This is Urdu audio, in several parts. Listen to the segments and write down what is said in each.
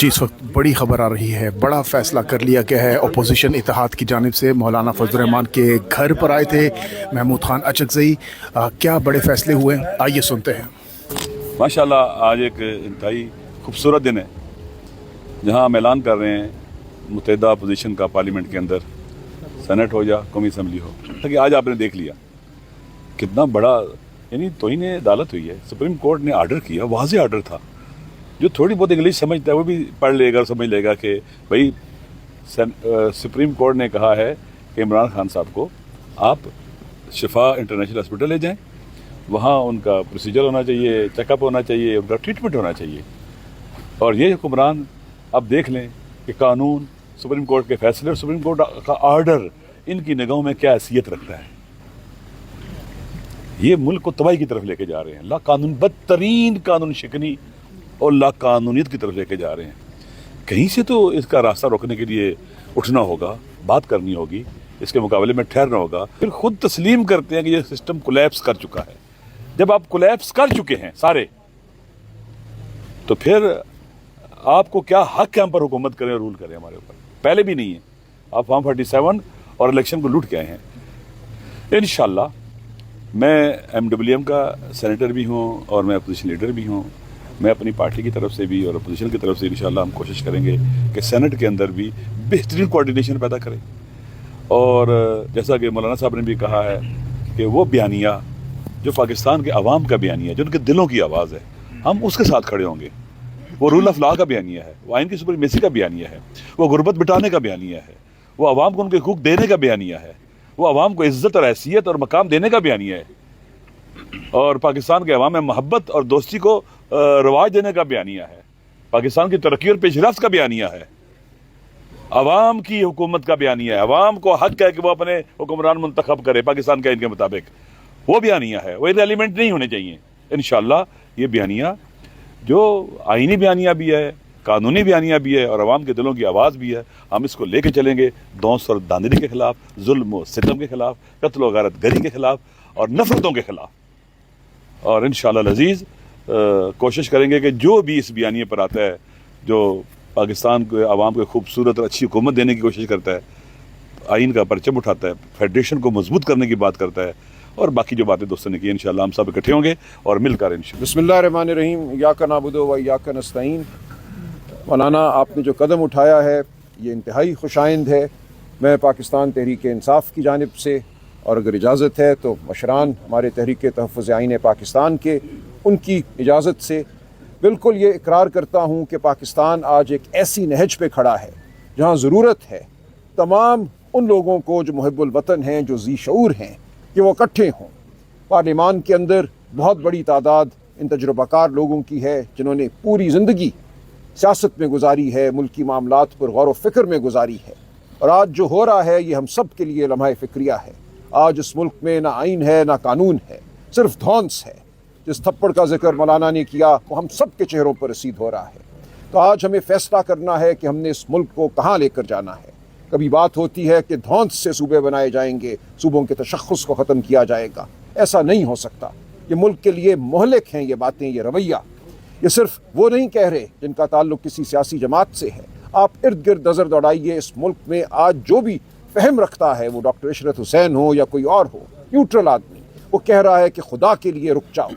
جی اس وقت بڑی خبر آ رہی ہے، بڑا فیصلہ کر لیا گیا ہے اپوزیشن اتحاد کی جانب سے۔ مولانا فضل الرحمان کے گھر پر آئے تھے محمود خان اچکزئی، کیا بڑے فیصلے ہوئے، آئیے سنتے ہیں۔ ماشاءاللہ آج ایک انتہائی خوبصورت دن ہے جہاں ہم اعلان کر رہے ہیں متحدہ اپوزیشن کا پارلیمنٹ کے اندر، سینٹ ہو یا قومی اسمبلی ہو، کہ آج آپ نے دیکھ لیا کتنا بڑا یعنی توہین عدالت ہوئی ہے۔ سپریم کورٹ نے آرڈر کیا، واضح آرڈر تھا۔ جو تھوڑی بہت انگلش سمجھتا ہے وہ بھی پڑھ لے گا اور سمجھ لے گا کہ بھائی سپریم کورٹ نے کہا ہے کہ عمران خان صاحب کو آپ شفا انٹرنیشنل ہاسپٹل لے جائیں، وہاں ان کا پروسیجر ہونا چاہیے، چیک اپ ہونا چاہیے، ان کا ٹریٹمنٹ ہونا چاہیے۔ اور یہ حکمران اب دیکھ لیں کہ قانون، سپریم کورٹ کے فیصلے اور سپریم کورٹ کا آرڈر ان کی نگاہوں میں کیا حیثیت رکھتا ہے۔ یہ ملک کو تباہی کی طرف لے کے جا رہے ہیں، لا قانون، بدترین قانون شکنی اور لا قانونیت کی طرف لے کے جا رہے ہیں۔ کہیں سے تو اس کا راستہ روکنے کے لیے اٹھنا ہوگا، بات کرنی ہوگی، اس کے مقابلے میں ٹھہرنا ہوگا۔ پھر خود تسلیم کرتے ہیں کہ یہ سسٹم کولیپس کر چکا ہے۔ جب آپ کولیپس کر چکے ہیں سارے، تو پھر آپ کو کیا حق ہے ہم پر حکومت کریں اور رول کریں ہمارے اوپر؟ پہلے بھی نہیں ہے۔ آپ فارم 47 اور الیکشن کو لوٹ کے آئے ہیں۔ انشاءاللہ میں MWM کا سینیٹر بھی ہوں اور میں اپوزیشن لیڈر بھی ہوں۔ میں اپنی پارٹی کی طرف سے بھی اور اپوزیشن کی طرف سے انشاءاللہ ہم کوشش کریں گے کہ سینٹ کے اندر بھی بہترین کوارڈینیشن پیدا کریں۔ اور جیسا کہ مولانا صاحب نے بھی کہا ہے کہ وہ بیانیہ جو پاکستان کے عوام کا بیانیہ ہے، جو ان کے دلوں کی آواز ہے، ہم اس کے ساتھ کھڑے ہوں گے۔ وہ رول آف لا کا بیانیہ ہے، وہ آئین کی سپریمیسی کا بیانیہ ہے، وہ غربت مٹانے کا بیانیہ ہے، وہ عوام کو ان کے حقوق دینے کا بیانیہ ہے، وہ عوام کو عزت اور حیثیت اور مقام دینے کا بیانیہ ہے، اور پاکستان کے عوام میں محبت اور دوستی کو رواج دینے کا بیانیہ ہے، پاکستان کی ترقی اور پیش رفت کا بیانیہ ہے، عوام کی حکومت کا بیانیہ ہے۔ عوام کو حق ہے کہ وہ اپنے حکمران منتخب کرے پاکستان کے آئین کے مطابق، وہ بیانیہ ہے۔ وہ ایلیمنٹ نہیں ہونے چاہیے۔ انشاءاللہ یہ بیانیہ جو آئینی بیانیہ بھی ہے، قانونی بیانیہ بھی ہے اور عوام کے دلوں کی آواز بھی ہے، ہم اس کو لے کے چلیں گے دونس اور داندلی کے خلاف، ظلم و ستم کے خلاف، قتل و غارت گری کے خلاف اور نفرتوں کے خلاف۔ اور انشاءاللہ العزیز کوشش کریں گے کہ جو بھی اس بیانیے پر آتا ہے، جو پاکستان کو عوام کو خوبصورت اور اچھی حکومت دینے کی کوشش کرتا ہے، آئین کا پرچم اٹھاتا ہے، فیڈریشن کو مضبوط کرنے کی بات کرتا ہے، اور باقی جو باتیں دوستوں نے کی، انشاءاللہ ہم سب اکٹھے ہوں گے اور مل کر انشاءاللہ۔ بسم اللہ الرحمن الرحیم، ایاک نعبد و ایاک نستعین۔ مولانا آپ نے جو قدم اٹھایا ہے یہ انتہائی خوش آئند ہے۔ میں پاکستان تحریک انصاف کی جانب سے، اور اگر اجازت ہے تو مشران ہمارے تحریک تحفظ آئین پاکستان کے، ان کی اجازت سے بالکل یہ اقرار کرتا ہوں کہ پاکستان آج ایک ایسی نہج پہ کھڑا ہے جہاں ضرورت ہے تمام ان لوگوں کو جو محب الوطن ہیں، جو ذی شعور ہیں، کہ وہ اکٹھے ہوں۔ پارلیمان کے اندر بہت بڑی تعداد ان تجربہ کار لوگوں کی ہے جنہوں نے پوری زندگی سیاست میں گزاری ہے، ملکی معاملات پر غور و فکر میں گزاری ہے، اور آج جو ہو رہا ہے یہ ہم سب کے لیے لمحہ فکریہ ہے۔ آج اس ملک میں نہ آئین ہے نہ قانون ہے، صرف دھونس ہے۔ جس تھپڑ کا ذکر مولانا نے کیا وہ ہم سب کے چہروں پر رسید ہو رہا ہے۔ تو آج ہمیں فیصلہ کرنا ہے کہ ہم نے اس ملک کو کہاں لے کر جانا ہے۔ کبھی بات ہوتی ہے کہ دھونس سے صوبے بنائے جائیں گے، صوبوں کے تشخص کو ختم کیا جائے گا۔ ایسا نہیں ہو سکتا۔ یہ ملک کے لیے مہلک ہیں یہ باتیں، یہ رویہ۔ یہ صرف وہ نہیں کہہ رہے جن کا تعلق کسی سیاسی جماعت سے ہے۔ آپ ارد گرد نظر دوڑائیے، اس ملک میں آج جو بھی فہم رکھتا ہے، وہ ڈاکٹر عشرت حسین ہو یا کوئی اور ہو، نیوٹرل آدمی، وہ کہہ رہا ہے کہ خدا کے لیے رک جاؤ۔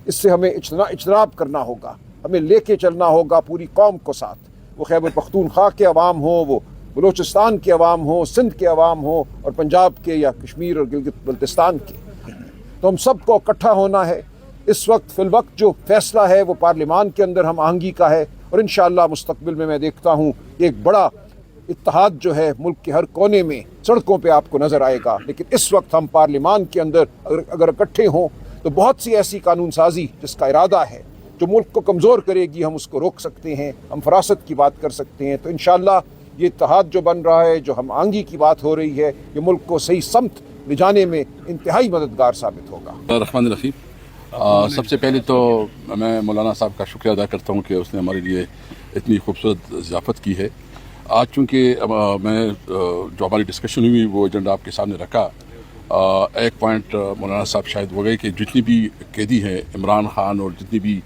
اس سے ہمیں اجتناب کرنا ہوگا، ہمیں لے کے چلنا ہوگا پوری قوم کو ساتھ۔ وہ خیبر پختونخوا کے عوام ہوں، وہ بلوچستان کے عوام ہوں، سندھ کے عوام ہوں، اور پنجاب کے یا کشمیر اور گلگت بلتستان کے۔ تو ہم سب کو اکٹھا ہونا ہے۔ اس وقت فی الوقت جو فیصلہ ہے وہ پارلیمان کے اندر ہم آہنگی کا ہے، اور انشاءاللہ مستقبل میں دیکھتا ہوں ایک بڑا اتحاد جو ہے ملک کے ہر کونے میں سڑکوں پہ آپ کو نظر آئے گا۔ لیکن اس وقت ہم پارلیمان کے اندر اگر اکٹھے ہوں تو بہت سی ایسی قانون سازی جس کا ارادہ ہے جو ملک کو کمزور کرے گی، ہم اس کو روک سکتے ہیں، ہم فراست کی بات کر سکتے ہیں۔ تو انشاءاللہ یہ اتحاد جو بن رہا ہے، جو ہم آہنگی کی بات ہو رہی ہے، یہ ملک کو صحیح سمت لے جانے میں انتہائی مددگار ثابت ہوگا۔ الرحمن الرحیم۔ سب سے پہلے تو میں مولانا صاحب کا شکریہ ادا کرتا ہوں کہ اس نے ہمارے لیے اتنی خوبصورت ضیافت کی ہے۔ آج چونکہ میں جو ہماری ڈسکشن ہوئی وہ ایجنڈا آپ کے سامنے رکھا، ایک پوائنٹ مولانا صاحب شاید وہ گئے کہ جتنی بھی قیدی ہیں عمران خان اور جتنی بھی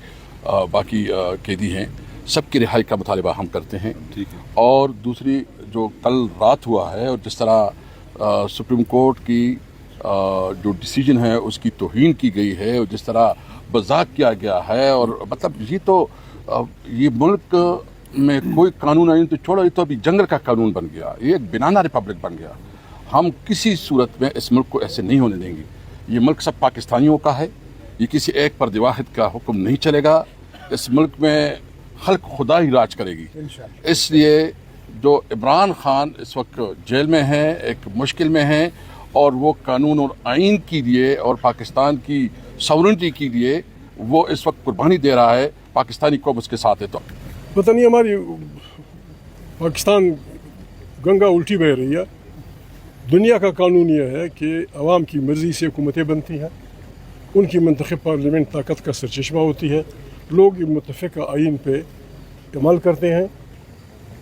باقی قیدی ہیں، سب کی رہائی کا مطالبہ ہم کرتے ہیں. ٹھیک ہے. اور دوسری جو کل رات ہوا ہے اور جس طرح سپریم کورٹ کی جو ڈیسیجن ہے اس کی توہین کی گئی ہے اور جس طرح مذاق کیا گیا ہے، اور مطلب یہ تو یہ ملک میں کوئی قانون آئین تو چھوڑو، یہ تو ابھی جنگل کا قانون بن گیا، یہ ایک بنانا ریپبلک بن گیا. ہم کسی صورت میں اس ملک کو ایسے نہیں ہونے دیں گے. یہ ملک سب پاکستانیوں کا ہے، یہ کسی ایک فرد واحد کا حکم نہیں چلے گا. اس ملک میں خلق خدا ہی راج کرے گی. اس لیے جو عمران خان اس وقت جیل میں ہیں، ایک مشکل میں ہیں، اور وہ قانون اور آئین کے لیے اور پاکستان کی سورنٹی کے لیے وہ اس وقت قربانی دے رہا ہے. پاکستانی قوم اس کے ساتھ ہے. تو پتہ نہیں ہماری پاکستان گنگا الٹی بہ رہی ہے. دنیا کا قانون یہ ہے کہ عوام کی مرضی سے حکومتیں بنتی ہیں، ان کی منتخب پارلیمنٹ طاقت کا سرچشمہ ہوتی ہے. لوگ متفقہ آئین پہ عمل کرتے ہیں.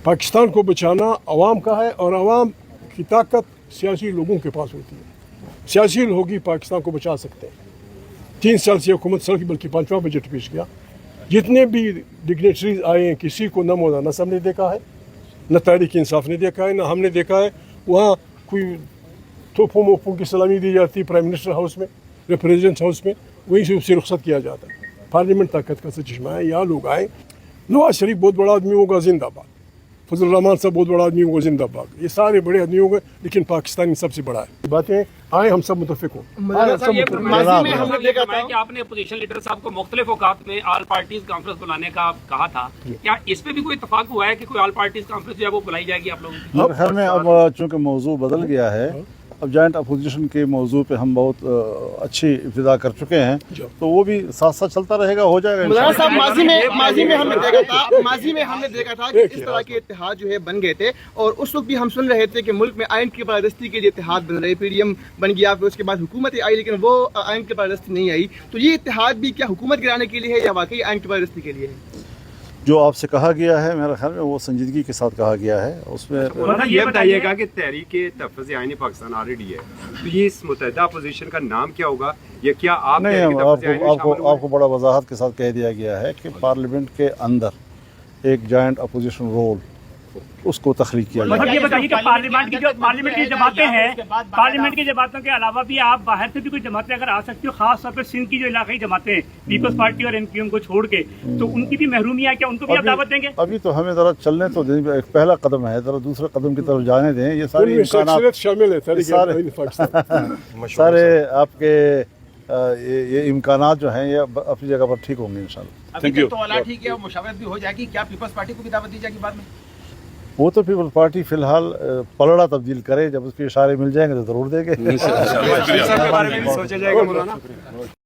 پاکستان کو بچانا عوام کا ہے، اور عوام کی طاقت سیاسی لوگوں کے پاس ہوتی ہے. سیاسی لوگ ہی پاکستان کو بچا سکتے ہیں. 3 سال سے حکومت چل کی، بلکہ 5واں بجٹ پیش کیا. جتنے بھی ڈگنیٹریز آئے ہیں کسی کو نہ مولانا صاحب نے دیکھا ہے، نہ تحریک انصاف نے دیکھا ہے، نہ ہم نے دیکھا ہے. وہاں کوئی توپوں موپوں کی سلامی دی جاتی پرائم منسٹر ہاؤس میں، ریپریزیڈنٹ ہاؤس میں، وہیں سے اسے رخصت کیا جاتا ہے. پارلیمنٹ طاقت کا سرچشمہ ہے. یہاں لوگ آئیں. نواز شریف بہت بڑا آدمی ہوگا، زندہ باد. فضل الرحمان صاحب بہت بڑا آدمی ہوگا، زندہ باد. یہ سارے بڑے آدمی ہوں گے، لیکن پاکستانی سب سے بڑا ہے. باتیں آئیں ہم سب متفق ہوں. ماضی میں ہم نے دیکھا تھا کہ آپ نے اپوزیشن لیڈر صاحب کو مختلف اوقات میں آل پارٹیز کانفرنس بلانے کا کہا تھا. کیا اس پہ بھی کوئی اتفاق ہوا ہے کہ کوئی آل پارٹیز کانفرنس جو ہے وہ بلائی جائے گی آپ لوگوں کی؟ میرے خیال میں اب چونکہ موضوع بدل گیا ہے، اب جوائنٹ اپوزیشن کے موضوع پہ ہم بہت اچھی ابتدا کر چکے ہیں، تو وہ بھی ساتھ ساتھ چلتا رہے گا، ہو جائے گا. مولانا صاحب ماضی میں ہم نے دیکھا تھا کہ اس طرح کے اتحاد جو ہے بن گئے تھے، اور اس وقت بھی ہم سن رہے تھے کہ ملک میں آئین کی بالادستی کے لیے اتحاد بن رہے. پی ڈی ایم بن گیا، پھر اس کے بعد حکومت آئی، لیکن وہ آئین کی بالادستی نہیں آئی. تو یہ اتحاد بھی کیا حکومت گرانے کے لیے ہے یا واقعی آئین کی بالادستی کے لیے ہے؟ جو آپ سے کہا گیا ہے میرے خیال میں وہ سنجیدگی کے ساتھ کہا گیا ہے. اس میں یہ بتائیے گا کہ تحریک تحفظ آئین پاکستان آلریڈی ہے، تو یہ اس متحدہ اپوزیشن کا نام کیا ہوگا، یا کیا آپ نہیں، آپ کو بڑا وضاحت کے ساتھ کہہ دیا گیا ہے کہ پارلیمنٹ کے اندر ایک جوائنٹ اپوزیشن رول اس کو تخلیق کیا جائے. مطلب یہ بتائیے کہ پارلیمنٹ کی جماعتیں ہیں، پارلیمنٹ کی جماعتوں کے علاوہ بھی آپ باہر سے بھی کوئی جماعتیں اگر آ سکتی ہو، خاص طور پہ سندھ کی جو علاقائی جماعتیں ہیں پیپلز پارٹی اور ایم کو چھوڑ کے، تو ان کی بھی محرومی ہے، کیا ان کو بھی آپ دعوت دیں گے؟ ابھی تو ہمیں ذرا چلنے تو دیں. ایک پہلا قدم ہے، ذرا دوسرے قدم کی طرف جانے دیں. یہ سارے امکانات شامل ہے. سارے آپ کے یہ امکانات جو ہیں یہ اپنی جگہ پر ٹھیک ہوں گے انشاءاللہ. ابھی تک تو اعلیٰ ٹھیک ہے، اور مشاورت بھی ہو جائے گی. کیا پیپلز پارٹی کو بھی دعوت دی جائے گی بعد میں؟ وہ تو پیپلز پارٹی فی الحال پلڑا تبدیل کرے، جب اس کے اشارے مل جائیں گے تو ضرور دیں گے. کے بارے میں بھی سوچا جائے گا مولانا.